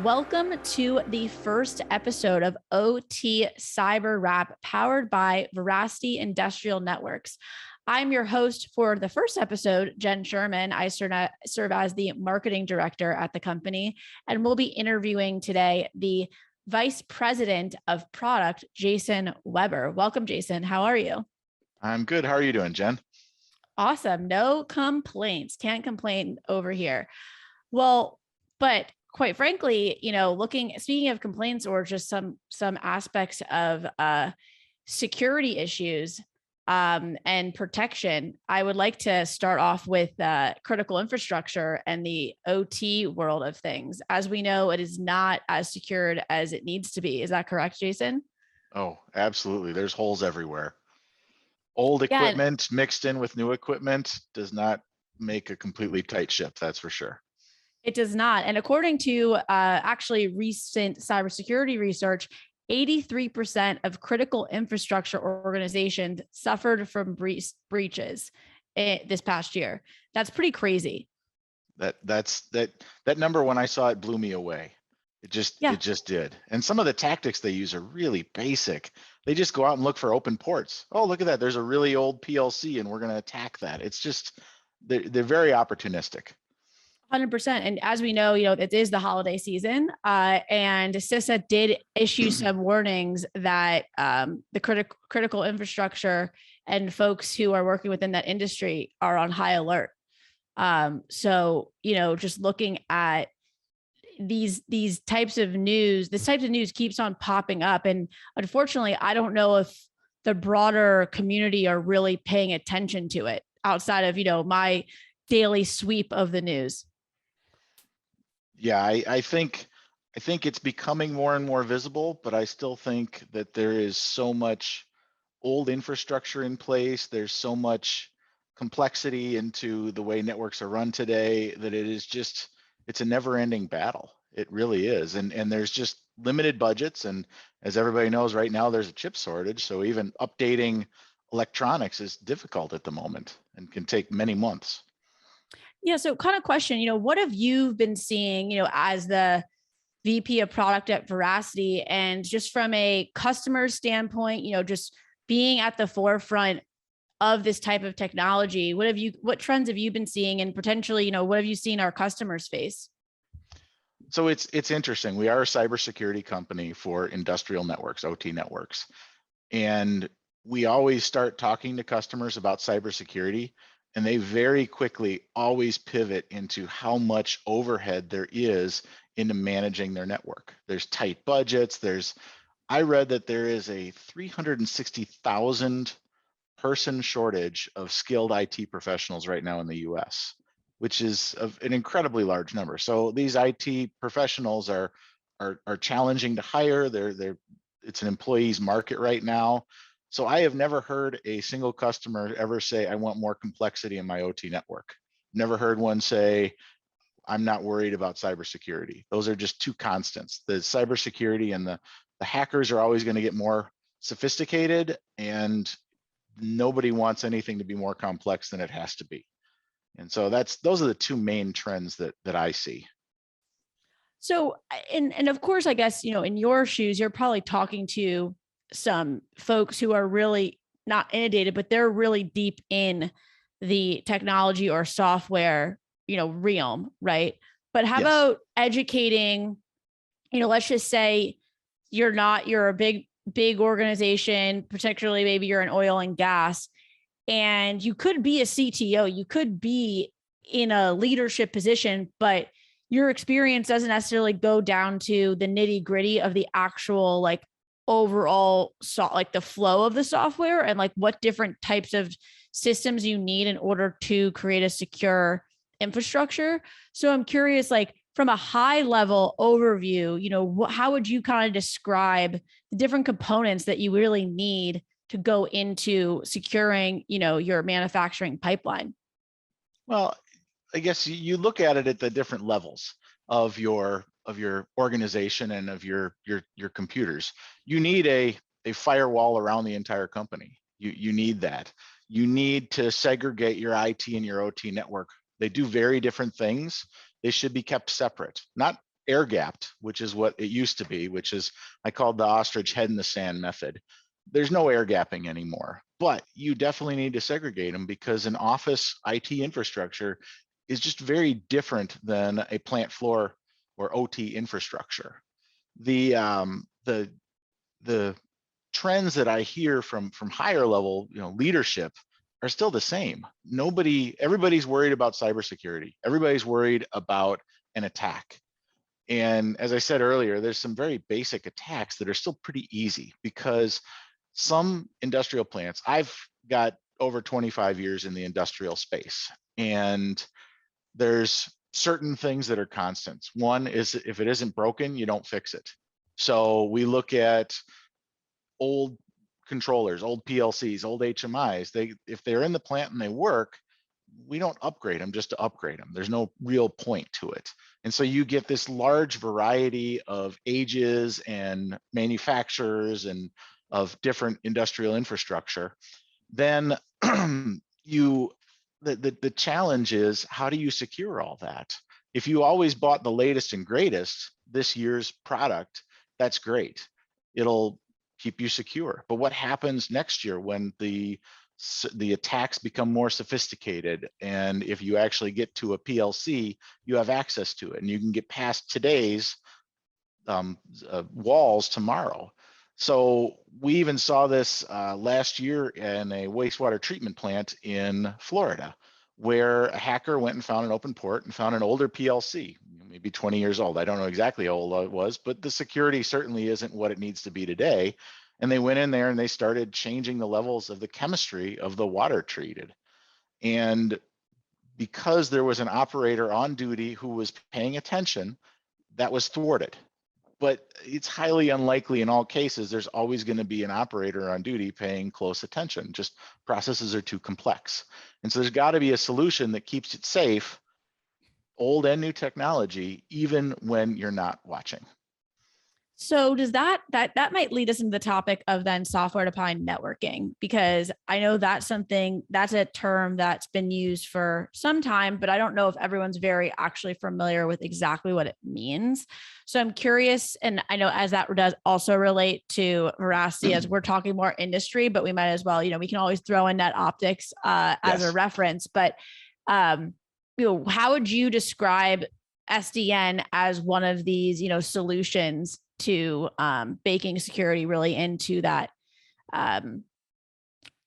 Welcome to the first episode of OT Cyber Wrap powered by Veracity Industrial Networks. I'm your host for the first episode, Jen Sherman. I serve as the marketing director at the company, and we'll be interviewing today the Vice President of Product, Jason Weber. Welcome, Jason. How are you? I'm good. How are you doing, Jen? Awesome. No complaints. Can't complain over here. Well, but quite frankly, speaking of complaints or just some aspects of security issues and protection, I would like to start off with critical infrastructure and the OT world of things. As we know, it is not as secured as it needs to be. Is that correct, Jason? Oh, absolutely. There's holes everywhere. Old equipment mixed in with new equipment does not make a completely tight ship, that's for sure. It does not. And according to actually recent cybersecurity research, 83% of critical infrastructure organizations suffered from breaches this past year. That's pretty crazy. That number, when I saw it, blew me away. It just did. And some of the tactics they use are really basic. They just go out and look for open ports. Oh, look at that. There's a really old PLC and we're going to attack that. It's just, they're very opportunistic. 100%. And as we know, it is the holiday season, and CISA did issue some warnings that the critical infrastructure and folks who are working within that industry are on high alert. So, just looking at these types of news, this type of news keeps on popping up. And unfortunately, I don't know if the broader community are really paying attention to it outside of, my daily sweep of the news. Yeah, I think it's becoming more and more visible, but I still think that there is so much old infrastructure in place. There's so much complexity into the way networks are run today that it's a never-ending battle. It really is. And there's just limited budgets. And as everybody knows right now, there's a chip shortage. So even updating electronics is difficult at the moment and can take many months. Yeah. So kind of question, what have you been seeing, as the VP of product at Veracity, and just from a customer standpoint, just being at the forefront of this type of technology, what trends have you been seeing, and potentially, what have you seen our customers face? So it's interesting. We are a cybersecurity company for industrial networks, OT networks. And we always start talking to customers about cybersecurity, and they very quickly always pivot into how much overhead there is into managing their network. There's tight budgets. I read that there is a 360,000 person shortage of skilled IT professionals right now in the US, which is an incredibly large number. So these IT professionals are challenging to hire. It's an employee's market right now. So I have never heard a single customer ever say, I want more complexity in my OT network. Never heard one say, I'm not worried about cybersecurity. Those are just two constants. The cybersecurity and the hackers are always going to get more sophisticated, and nobody wants anything to be more complex than it has to be. And so those are the two main trends that I see. So, and of course, I guess, in your shoes, you're probably talking to some folks who are really not inundated, but they're really deep in the technology or software, realm, right? But how about educating, let's just say you're a big organization, particularly maybe you're in oil and gas, and you could be a CTO, you could be in a leadership position, but your experience doesn't necessarily go down to the nitty gritty of the actual overall the flow of the software and what different types of systems you need in order to create a secure infrastructure. So I'm curious, from a high level overview, how would you kind of describe the different components that you really need to go into securing, your manufacturing pipeline? Well, I guess you look at it at the different levels of your organization and of your computers. You need a firewall around the entire company. You need that. You need to segregate your IT and your OT network. They do very different things. They should be kept separate. Not air gapped, which is what it used to be, which is I called the ostrich head in the sand method. There's no air gapping anymore, but you definitely need to segregate them because an office IT infrastructure is just very different than a plant floor or OT infrastructure. The trends that I hear from higher level, leadership are still the same. Everybody's worried about cybersecurity. Everybody's worried about an attack. And as I said earlier, there's some very basic attacks that are still pretty easy because some industrial plants, I've got over 25 years in the industrial space, and there's certain things that are constants. One is if it isn't broken, you don't fix it. So we look at old controllers, old PLCs, old HMIs. If they're in the plant and they work, we don't upgrade them just to upgrade them. There's no real point to it. And so you get this large variety of ages and manufacturers and of different industrial infrastructure. Then the challenge is, how do you secure all that? If you always bought the latest and greatest this year's product, that's great. It'll keep you secure. But what happens next year when the attacks become more sophisticated, and if you actually get to a PLC, you have access to it and you can get past today's walls tomorrow. So we even saw this last year in a wastewater treatment plant in Florida, where a hacker went and found an open port and found an older PLC, maybe 20 years old. I don't know exactly how old it was, but the security certainly isn't what it needs to be today. And they went in there and they started changing the levels of the chemistry of the water treated. And because there was an operator on duty who was paying attention, that was thwarted. But it's highly unlikely in all cases, there's always going to be an operator on duty paying close attention. Just processes are too complex. And so there's got to be a solution that keeps it safe, old and new technology, even when you're not watching. So does that might lead us into the topic of then software defined networking, because I know that's a term that's been used for some time, but I don't know if everyone's very actually familiar with exactly what it means. So I'm curious, and I know as that does also relate to Veracity, as we're talking more industry, but we might as well, we can always throw in NetOptics as a reference. But how would you describe SDN as one of these, solutions to baking security really into that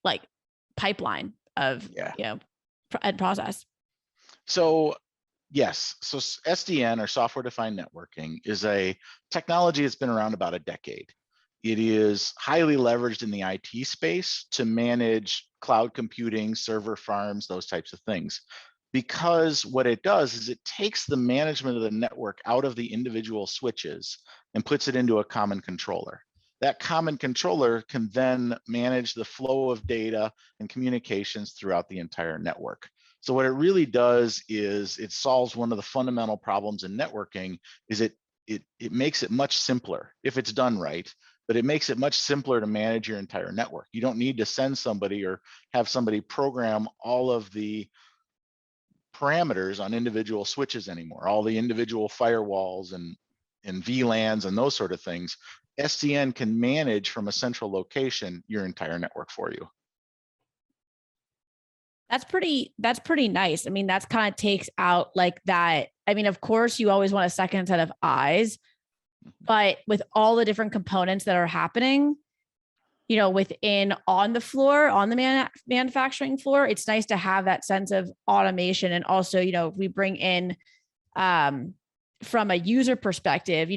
like pipeline of and process? So yes, so SDN, or software defined networking, is a technology that's been around about a decade. It is highly leveraged in the IT space to manage cloud computing, server farms, those types of things. Because what it does is it takes the management of the network out of the individual switches and puts it into a common controller. That common controller can then manage the flow of data and communications throughout the entire network. So what it really does is it solves one of the fundamental problems in networking. Is it makes it much simpler if it's done right, but it makes it much simpler to manage your entire network. You don't need to send somebody or have somebody program all of the parameters on individual switches anymore, all the individual firewalls and VLANs and those sort of things. SDN can manage from a central location your entire network for you. That's pretty nice. I mean, that's kind of takes out like that. I mean, of course, you always want a second set of eyes, but with all the different components that are happening, within on the floor, on the manufacturing floor, it's nice to have that sense of automation. And also, we bring in from a user perspective,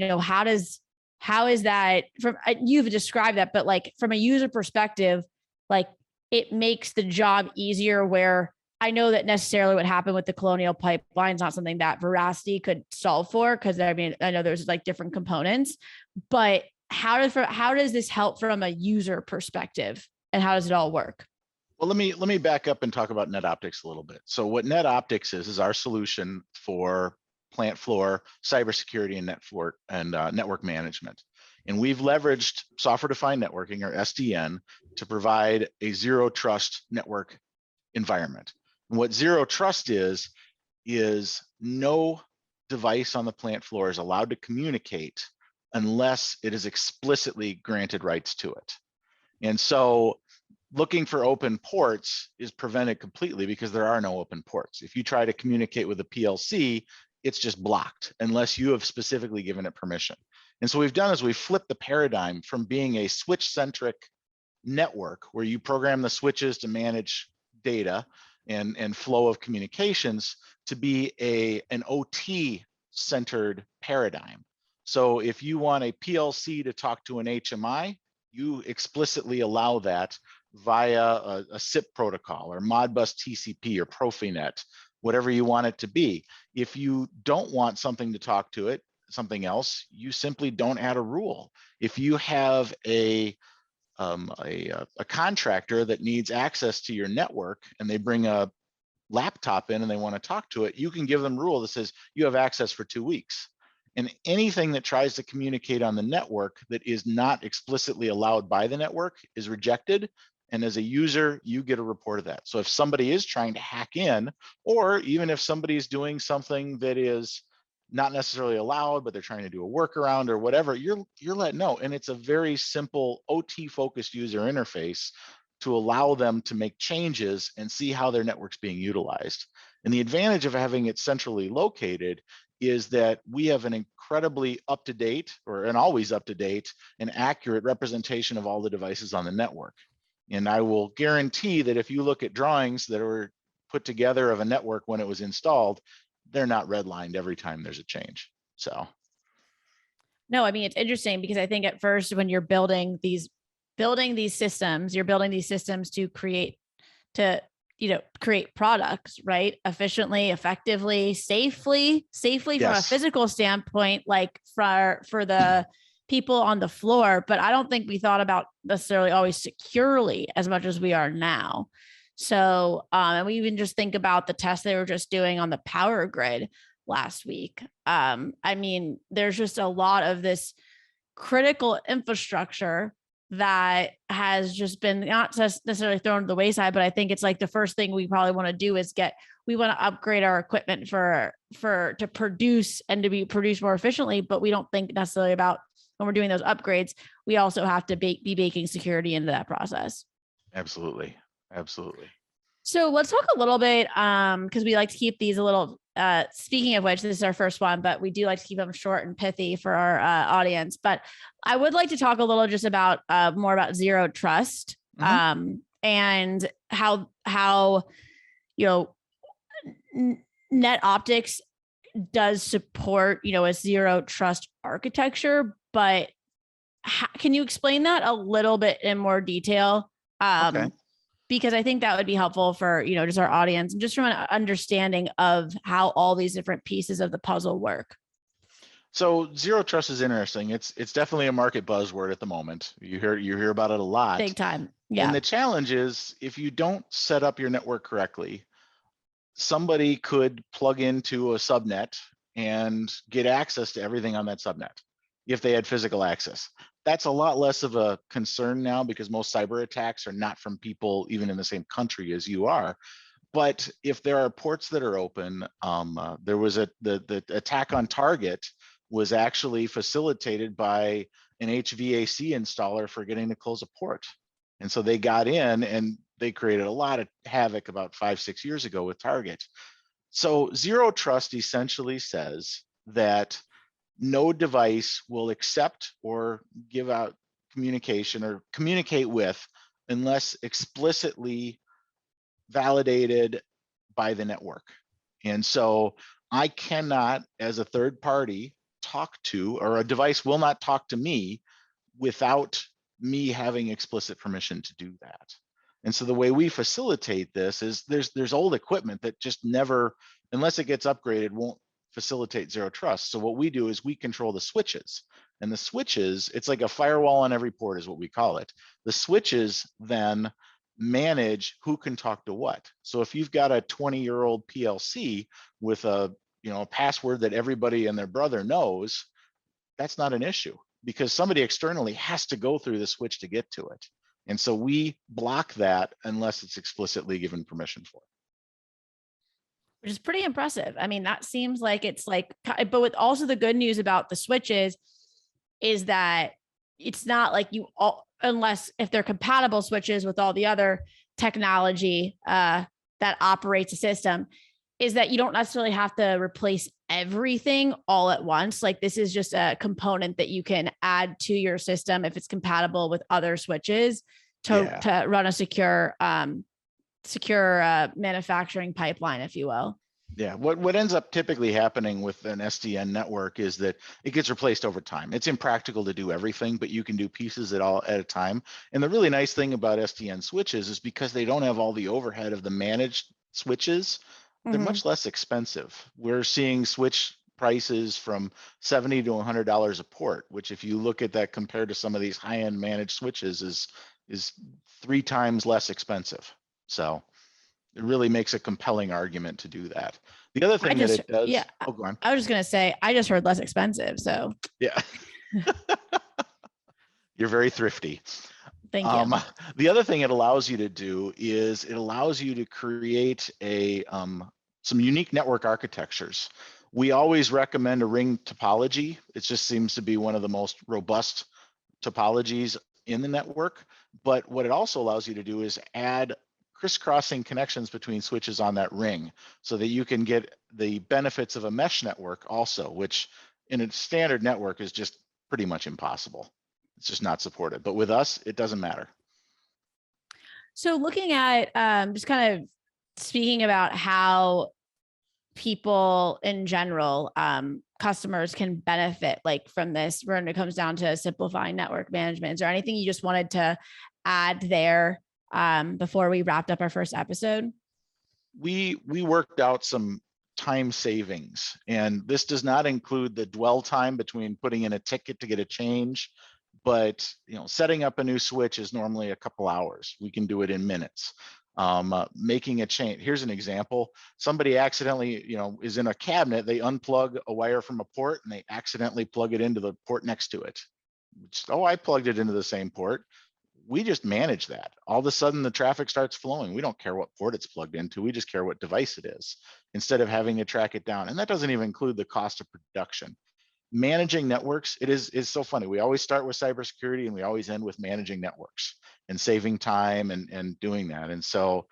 how is that from, you've described that, but like from a user perspective, like it makes the job easier, where I know that necessarily what happened with the Colonial Pipeline is not something that Veracity could solve for, because I know there's like different components, but how does this help from a user perspective, and how does it all work? Well, let me back up and talk about NetOptics a little bit. So what NetOptics is our solution for plant floor cybersecurity and network management. And we've leveraged software-defined networking, or SDN, to provide a zero trust network environment. And what zero trust is no device on the plant floor is allowed to communicate unless it is explicitly granted rights to it. And so looking for open ports is prevented completely because there are no open ports. If you try to communicate with a PLC, it's just blocked unless you have specifically given it permission. And so what we've done is we've flipped the paradigm from being a switch-centric network where you program the switches to manage data and flow of communications to be an OT-centered paradigm. So if you want a PLC to talk to an HMI, you explicitly allow that via a SIP protocol or Modbus TCP or Profinet, whatever you want it to be. If you don't want something to talk to it, something else, you simply don't add a rule. If you have a contractor that needs access to your network and they bring a laptop in and they want to talk to it, you can give them a rule that says you have access for 2 weeks. And anything that tries to communicate on the network that is not explicitly allowed by the network is rejected. And as a user, you get a report of that. So if somebody is trying to hack in, or even if somebody is doing something that is not necessarily allowed, but they're trying to do a workaround or whatever, you're let know. And it's a very simple OT focused user interface to allow them to make changes and see how their network's being utilized. And the advantage of having it centrally located is that we have an incredibly up-to-date, or an always up-to-date and accurate representation of all the devices on the network. And I will guarantee that if you look at drawings that were put together of a network when it was installed, they're not redlined every time there's a change. So. No, I mean, it's interesting because I think at first when you're building these systems, you're building these systems to create products, right? Efficiently, effectively, safely from a Yes. physical standpoint, like for the people on the floor. But I don't think we thought about necessarily always securely as much as we are now. So, and we even just think about the test they were just doing on the power grid last week. I mean, there's just a lot of this critical infrastructure that has just been not necessarily thrown to the wayside, but I think it's like the first thing we probably want to do is we want to upgrade our equipment to produce and to be produced more efficiently, but we don't think necessarily about when we're doing those upgrades, we also have to be baking security into that process. Absolutely. Absolutely. So let's talk a little bit, because we like to keep these a little, speaking of which, this is our first one, but we do like to keep them short and pithy for our audience. But I would like to talk a little just about more about zero trust, and how Net Optics does support, a zero trust architecture, but can you explain that a little bit in more detail? Okay. Because I think that would be helpful for, just our audience and just from an understanding of how all these different pieces of the puzzle work. So zero trust is interesting. It's definitely a market buzzword at the moment. You hear about it a lot. Big time. Yeah. And the challenge is if you don't set up your network correctly, somebody could plug into a subnet and get access to everything on that subnet if they had physical access. That's a lot less of a concern now because most cyber attacks are not from people even in the same country as you are. But if there are ports that are open, there was the attack on Target was actually facilitated by an HVAC installer forgetting to close a port. And so they got in and they created a lot of havoc about 5-6 years ago with Target. So zero trust essentially says that no device will accept or give out communication or communicate with unless explicitly validated by the network. And so I cannot, as a third party, talk to, or a device will not talk to me without me having explicit permission to do that. And so the way we facilitate this is there's old equipment that just never, unless it gets upgraded, won't facilitate zero trust. So what we do is we control the switches. And the switches, it's like a firewall on every port is what we call it. The switches then manage who can talk to what. So if you've got a 20-year-old PLC with a password that everybody and their brother knows, that's not an issue because somebody externally has to go through the switch to get to it. And so we block that unless it's explicitly given permission for. which is pretty impressive. I mean, that seems like it's like, but with also the good news about the switches is that it's not like you all, unless if they're compatible switches with all the other technology that operates a system, is that you don't necessarily have to replace everything all at once. Like this is just a component that you can add to your system if it's compatible with other switches to run a secure manufacturing pipeline, if you will. Yeah, what ends up typically happening with an SDN network is that it gets replaced over time. It's impractical to do everything, but you can do pieces at a time. And the really nice thing about SDN switches is because they don't have all the overhead of the managed switches, they're much less expensive. We're seeing switch prices from $70 to $100 a port, which if you look at that compared to some of these high-end managed switches is 3 times less expensive. So it really makes a compelling argument to do that. The other thing that it does, oh, go on. I was just going to say, I just heard less expensive. So yeah, you're very thrifty. Thank you. The other thing it allows you to do is it allows you to create some unique network architectures. We always recommend a ring topology. It just seems to be one of the most robust topologies in the network. But what it also allows you to do is add crisscrossing connections between switches on that ring so that you can get the benefits of a mesh network also, which in a standard network is just pretty much impossible. It's just not supported. But with us, it doesn't matter. So looking at just kind of speaking about how people in general, customers can benefit like from this when it comes down to simplifying network management. Is there anything you just wanted to add there before we wrapped up our first episode? We worked out some time savings, and this does not include the dwell time between putting in a ticket to get a change. But setting up a new switch is normally a couple hours. We can do it in minutes. Making a change. Here's an example. Somebody accidentally, is in a cabinet. They unplug a wire from a port and they accidentally plug it into the port next to it. I plugged it into the same port. We just manage that. All of a sudden the traffic starts flowing. We don't care what port it's plugged into. We just care what device it is instead of having to track it down. And that doesn't even include the cost of production. Managing networks, is so funny. We always start with cybersecurity and we always end with managing networks and saving time and doing that. And so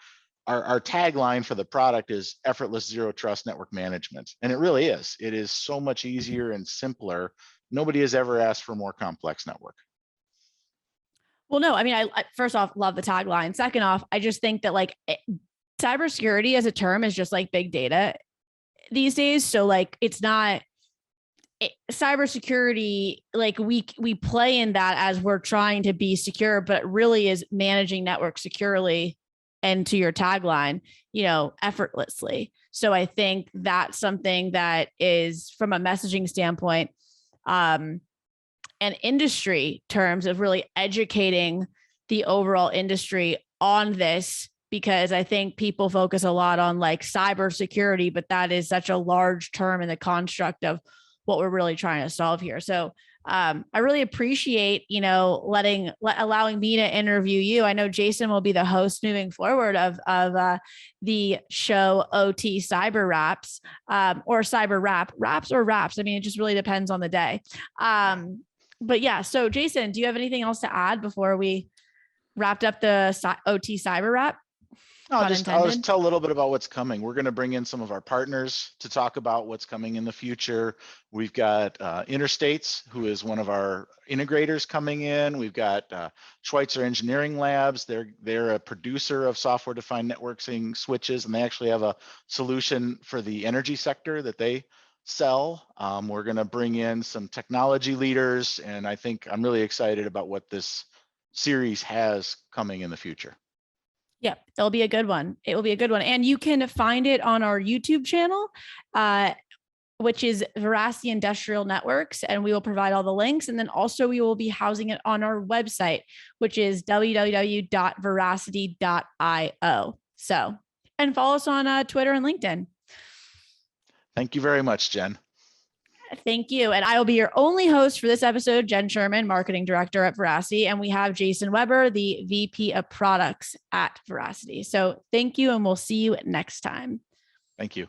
our tagline for the product is effortless zero trust network management. And it really is. It is so much easier and simpler. Nobody has ever asked for a more complex network. Well, no, I mean, I first off, love the tagline. Second off, I just think that like cybersecurity as a term is just like big data these days. So like, it's not cybersecurity, like we play in that as we're trying to be secure, but it really is managing networks securely and to your tagline, effortlessly. So I think that's something that is from a messaging standpoint, and industry terms of really educating the overall industry on this, because I think people focus a lot on like cybersecurity, but that is such a large term in the construct of what we're really trying to solve here. So I really appreciate, allowing me to interview you. I know Jason will be the host moving forward of the show OT Cyber Raps, or Cyber Raps or Raps. I mean, it just really depends on the day. But yeah, so Jason, do you have anything else to add before we wrapped up the OT Cyber Rap? I'll just tell a little bit about what's coming. We're going to bring in some of our partners to talk about what's coming in the future. We've got Interstates, who is one of our integrators, coming in. We've got Schweitzer Engineering Labs. They're a producer of software-defined networking switches, and they actually have a solution for the energy sector that they sell. We're going to bring in some technology leaders, and I think I'm really excited about what this series has coming in the future. Yep, it'll be a good one. It will be a good one. And you can find it on our YouTube channel, which is Veracity Industrial Networks, and we will provide all the links. And then also we will be housing it on our website, which is www.veracity.io. So, and follow us on Twitter and LinkedIn. Thank you very much, Jen. Thank you. And I will be your only host for this episode, Jen Sherman, Marketing Director at Veracity. And we have Jason Weber, the VP of Products at Veracity. So thank you, and we'll see you next time. Thank you.